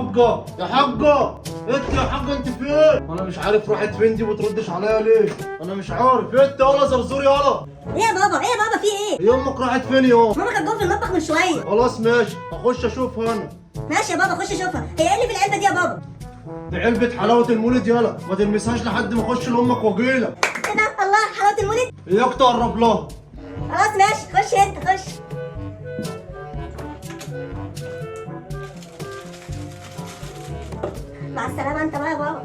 حاجة يا حاجة، انت يا حاجة انت فين؟ انا مش عارف راحت فين دي، بتردش عليا ليه؟ انا مش عارف. انت ولا زرزور يالا؟ ايه يا بابا، ايه يا بابا، في ايه؟ هي امك راحت فين يا؟ ماما كانت جوه في المطبخ من شويه. خلاص ماشي، هخش اشوفها انا. ماشي يا بابا، خش شوفها. هي ايه اللي في العلبه دي يا بابا؟ دي علبة حلاوة المولد يالا، ما تلمسهاش لحد ما اخش لامك واجيلك. ايه ده؟ الله، حلاوه المولد. اياك تقرب لها. خلاص ماشي، خش انت خش. مع السلامه انت بقى يا بابا.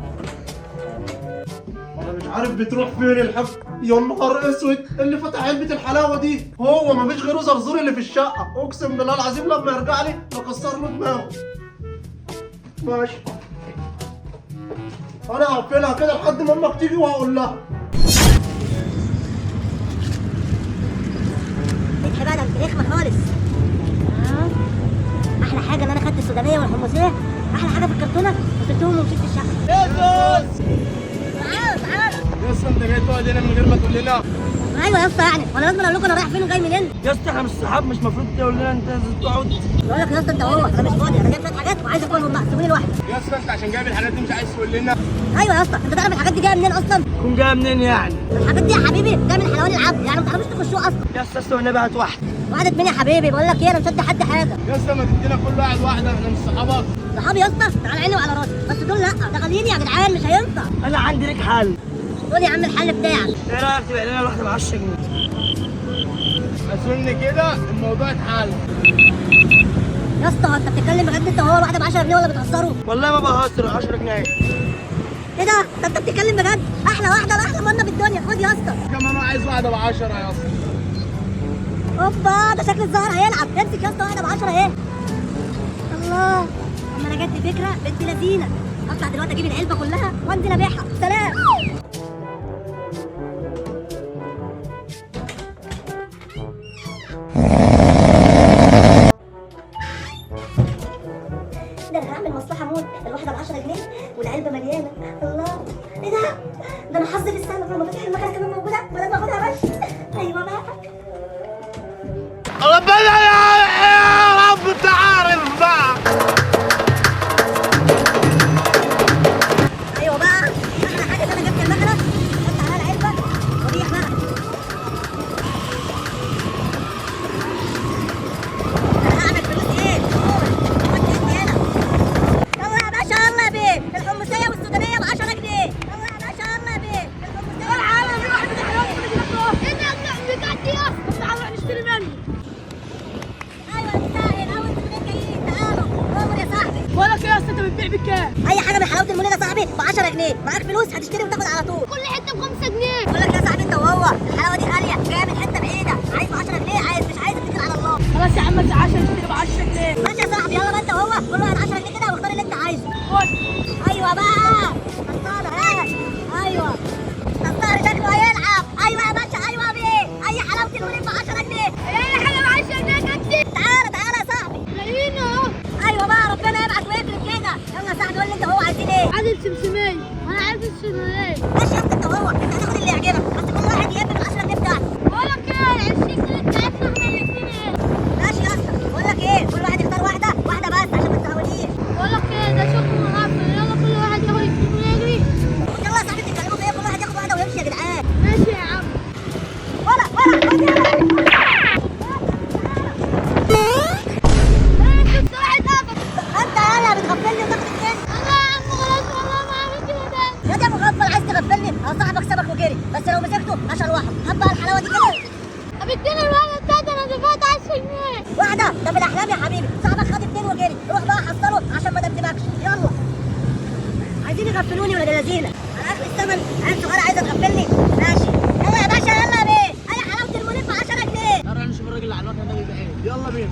انا مش عارف بتروح فين الحاج. يا نهار اسود، اللي فتح علبة الحلاوة دي هو مفيش غيره زرزور اللي في الشقة. اقسم بالله العظيم لما يرجع لي بكسر له دماغه. ماشي، انا هقفلها كده لحد ما امك تيجي وهقول لها. فتحي بقى، ده انت رخمه خالص. احلى حاجه ان انا خدت السودانيه والحمصيه، احلى حاجه في الكرتونه، وسبتهم ومشيت الشقه. يا زوز، تعالوا. يا اسطى انت جاي تقعد هنا من غير ما تقول لنا؟ ايوه يا اسطى، يعني وانا لازم اقول لكم انا رايح فين وجاي منين؟ يا اسطى احنا مش صحاب، مش المفروض تقول لنا انت لازم تقعد. بقول لك يا اسطى انت هو، انا مش فاضي، انا جايب شويه حاجات وعايز اكلهم بقى، سيبوني لوحدي. يا اسطى انت عشان جايب الحاجات دي مش عايز تقول لنا؟ ايوه يا اسطى، انت تعرف الحاجات دي جايه منين اصلا؟ تكون جايه منين يعني؟ الحاجات دي يا حبيبي جايه من حلوان العبد، يعني ما تعرفوش تخشوه اصلا. يا اسطى والنبي هات واحده. وعدت مين يا حبيبي؟ بقول لك ايه، انا مش هدي حد حاجه. يا اسطى ما تدينا كل واحد واحده، احنا مش صحابك. صحابي يا اسطى على عيني وعلى راسي، بس دول لا، ده غاليين يا جدعان، مش هينفع. انا عندي ليك حل. قول يا عم الحل بتاعك. ايه رايك تبيع لنا الواحده ب 10 جنيه؟ اظن كده الموضوع اتحل. يا اسطى انت بتتكلم بجد؟ انت وهو الواحده ب 10 جنيه ولا بتهزروا؟ والله ما بهزر، 10 جنيه. ايه ده؟ انت بتتكلم بجد؟ احلى واحده واحلى منه بالدنيا، خد يا اسطى. كمان عايز واحده ب 10 يا اسطى. اوبا، ده شكل الزهر هيلعب. امسك يا اسطى واحده ب 10 اهي. الله، اما انا جت فكره بنت لذينه. اطلع دلوقتي اجيب العلبه كلها وانزل ابيعها. سلام. ده انا هعمل مصلحه موت، الواحده ب 10 جنيه والعلبه مليانه. الله، ايه ده؟ ده انا حظي في السما، لما فتح المكنه كمان موجوده ولما اخدها بس. ايوه بقى. ربنا يا رب انت عارف بقى. ايوه بقى، احلى حاجه ان انا جبت المكنه، حط عليها العلبه وريح بقى. انا هعمل فلوس ايه؟ حط ايدي هنا. يلا يا باشا، يلا يا بيه، الحمصيه والسودانيه ب 10 جنيه. يلا يا باشا، يلا يا بيه، الحمصيه. تعالى في واحد حلوان بجد يا اسطى، تعالى نشتري منه. ايوه يا مساعد، اول سودانيه جايين، تعالوا امر يا صاحبي. بقول لك ايه يا اسطى، انت بتبيع بكام؟ اي حاجه من حلاوه المولد يا صاحبي ب 10 جنيه، معاك فلوس هتشتري وتاخد على طول. كل حته ب 5 جنيه. بقول لك يا صاحبي انت وهو، الحلاوه دي غاليه، جايه من حته بعيده، عايز ب 10 جنيه، عايز مش عايز اتكل على الله. خلاص يا عم، ما تزعلش، نشتري ب 10 جنيه. ماشي يا صاحبي، يلا بقى انت وهو كل واحد 10 جنيه كده واختار اللي انت عايزه. خد. ايوه بقى، نصاله ها. ايوه نصار شكله هيلعب. ايوه يا باشا، ايوه يا بيه، اي حلاوه المولد ب 10 جنيه. ايه حاجه ب 10 جنيه كتير. تعالى تعالى يا صاحبي. لاقيين اهو. ايوه بقى، ربنا يبعت ويكرم كده. يلا يا صاحبي قول لي انت وهو عايزين ايه. عدد سمسمية، انا عايز السمسمية. ماشي يا اسطى، انت وهو انت هتاخد اللي يعجبك، بس كل واحد يقبل ال 10 جنيه بتاعته. بقول لك ايه، ال 20 جنيه بتاعتنا احنا الاثنين ايه؟ ماشي يا اسطى، بقول لك ايه، كل واحد يختار واحده واحده بس عشان ما تساويش. بقول لك ايه، ده شغل مغفل، يلا كل واحد ياخد 20 ويجري. يلا يا صاحبي بتتكلموا في ايه؟ كل واحد ياخد واحده ويمشي يا جدعان. ماشي يا عم. ولا انت واحد قفل. انت يالا بتغفلني وتاخد التاني. الله يا عم، خلاص والله ما عملت كده. يا ده مغفل، عايز تغفلني؟ اه صاحبك سبك وجري، بس لو مسكته هشلوحه. هات بقى الحلاوه دي كده. طب اديني الورقه بتاعتي، انا دفعت 10 جنيه. واحده ده في الاحلام يا حبيبي، صاحبك خد اتنين وجري، روح بقى حصله عشان ما دبدبكش. يلا، عايزين يغفلوني ولا لذينه؟ على اخر الثمن عيل صغيره عايزه تغفلني. ماشي، يلا يا باشا، يلا يا بيه، اي حلاوه المولد ب 10 جنيه. تعالى نشوف الراجل اللي على المكنه ده بيبيع ايه. يلا بينا.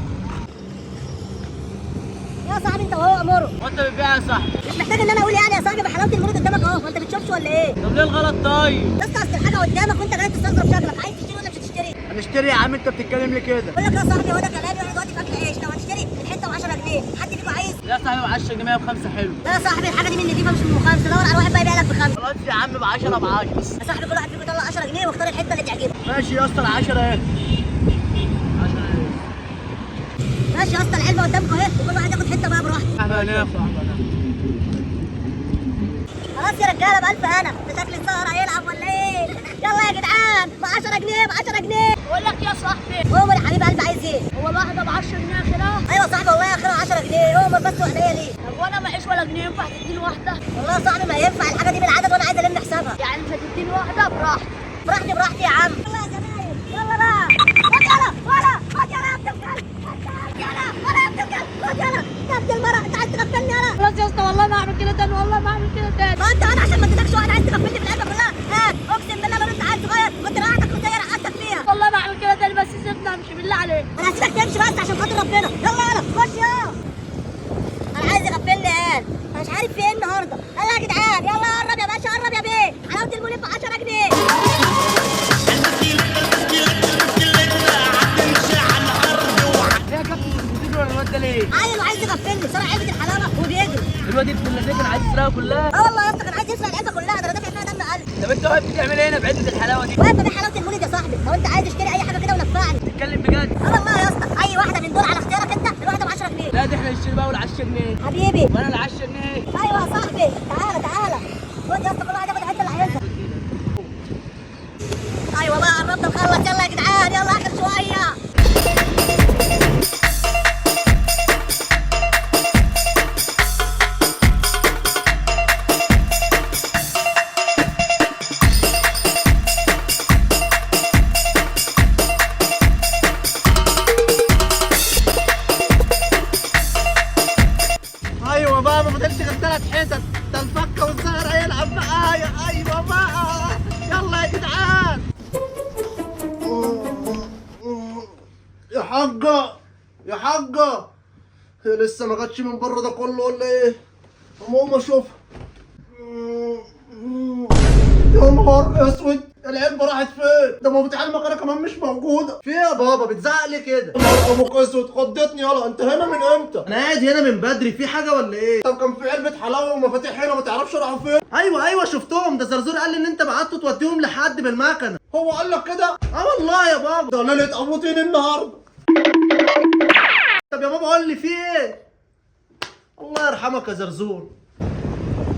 يا صاحبي انت وهو امره، وانت بتبيع يا صاحبي؟ مش محتاج ان انا اقول يعني يا صاحبي، بحلاوه المولد قدامك اهو، وانت بتشوفش ولا ايه؟ طب ليه الغلط طيب؟ بس اصل الحاجه قدامك وانت جاي تستظرف شكلك، عايز تشتري ولا مش هتشتري؟ هنشتري يا عم، انت بتتكلم ليه كده؟ بقول لك يا صاحبي، هو ده كلامي، وانا دلوقتي في اكل عيش. لو هتشتري الحته ب 10 جنيه، حد فيكم عايز؟ لا يا صاحبي، ب 10 جنيه ب5 حلو. لا يا صاحبي، الحاجه دي من نضيفه مش من مخالفه، دور على واحد بقى يبيع لك ب5. خلاص يا عم، ب 10 ب 10. يا صاحبي كل واحد فيكم يطلع 10 جنيه واختار الحته اللي تعجبك. ماشي يا اسطى، ال 10 اهي. 10 اهي. ماشي يا اسطى، العلبه قدامكم اهي، وكل واحد ياخد حته بقى براحته. احنا هناخد. خلاص يا رجاله بألف هنا، ده شكل السهر هيلعب ولا ايه؟ يلا يا جدعان ب 10 جنيه ب 10 جنيه. بقول لك يا صاحبي، عمر يا حبيب قلبي عايز ايه؟ هو الواحده ب 10 جنيه اخرها؟ ايوه يا صاحبي والله اخرها 10 جنيه، عمر بس وهديه ليه؟ طب وانا معيش ولا جنيه، ينفع تديني واحده؟ والله يا صاحبي ما ينفع الحاجه دي بالعدد وانا عايز الم حسابها. يعني مش هتديني واحده براحتك؟ براحتي براحتي يا عم. يلا يا زمايل يلا بقى. خد يلا ولا خد يلا يا ابن الكلب. خد يلا ولا يا ابن الكلب. خد يلا يا ابن المرأة انت عايز تغفلني يلا. خلاص يا اسطى والله ما اعمل كده تاني، والله ما اعمل كده تاني. ما انت انا عشان ما اديتكش واحد عايز تغفلني في العلبه كلها. هات اقسم بالله لو انت عيل صغير كنت رقعتك كنت هي رقعتك فيها. والله ما اعمل كده تاني، بس سيبنا امشي بالله عليك. انا هسيبك تمشي بس عشان خاطر ربنا. يلا يلا خش يلا. انا عايز يغفلني قال انا مش عارف في ايه النهارده. يلا يا جدعان يلا قرب يا باشا قرب يا بيه. حلاوه المولد ب 10 جنيه. ايه يا كابتن انت بتجري ورا الواد ده ليه؟ عيل وعايز يغفلني سرق علبه الحلاوه وبيجري. الواد ابن الذين كان عايز يسرقها كلها. اه والله يا اسطى كان عايز يسرق العلبه كلها، ده انا دافع فيها دم قلبي. طب انت واقف بتعمل ايه هنا بعلبه الحلاوه دي؟ واقف ببيع حلاوه المولد يا صاحبي، لو انت عايز تشتري اي حاجه كده ونفعني. تتكلم بجد؟ اه والله يا اسطى اي واحده من دول على اختيارك انت، الواحده ب 10 جنيه. لا دي احنا نشتري بقى وال10 جنيه. حبيبي وانا ال10 جنيه. ايوه يا صاحبي تعالى تعالى. خد يا اسطى كل واحد ياخد الحته اللي عايزها. ايوه بقى قربنا نخلص. يلا يا جدعان يلا اخر شويه. ايوه بقى ما فضلش غير 3 حتت، ده الفكه والزهر هيلعب معايا. ايوه بقى يلا يا جدعان. يا حاجه يا حاجه، هي لسه ما جاتش من بره ده كله ولا ايه؟ قوم اشوفها. يا نهار اسود، العلبه راحت فين؟ ده مفتاح المكنه كمان مش موجوده. في ايه يا بابا بتزعق ليه كده؟ يا نهار ابوك اسود خضتني. يلا انت هنا من امتى؟ انا قاعد هنا من بدري، في حاجه ولا ايه؟ طب كان في علبه حلاوه ومفاتيح هنا ما تعرفش راحوا فين؟ ايوه شفتهم، ده زرزور قال لي ان انت بعته توديهم لحد بالمكنه. هو قال لك كده؟ اه والله يا بابا، ده ليله ابوتين النهارده. طب يا بابا قول لي في ايه؟ الله يرحمك يا زرزور.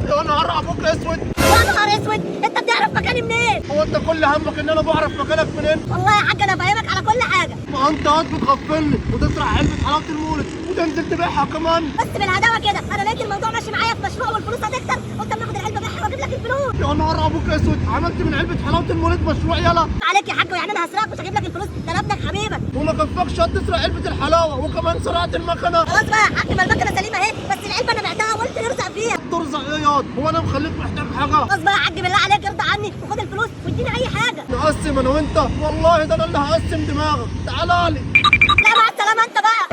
يا نهار ابوك اسود. يا نهار اسود انت بتعرف مكاني منين؟ هو انت كل همك ان انا بعرف مكانك منين؟ والله يا حاج انا فاهمك على كل حاجه. ما انت قاعد بتغفلني وتسرق علبه حلاوه المولد وتنزل تبيعها كمان. بس بالهداوه كده انا لقيت الموضوع ماشي معايا في مشروع والفلوس هتكتر، قلت اما اخد العلبه بيعها واجيب لك الفلوس. يا نهار ابوك اسود، عملت من علبه حلاوه المولد مشروع يلا. عليك يا حاج يعني انا هسرقك مش هجيب لك الفلوس؟ ده انا ابنك حبيبك. وما كفاكش تسرق علبه الحلاوه وكمان سرقت المكنه. خلاص بقى يا حاج ما المكنه سليمه اهي، بس العلبه انا بعتها وقلت نرزق فيها. ترزق ايه ياض؟ هو انا مخليك محتاج حاجه؟ خلاص بقى يا حاج بالله عليك ارضى عني وخد الفلوس واديني اي حاجه. نقسم انا وانت؟ والله ده انا اللي هقسم دماغك. تعالى لي. لا مع السلامه انت بقى.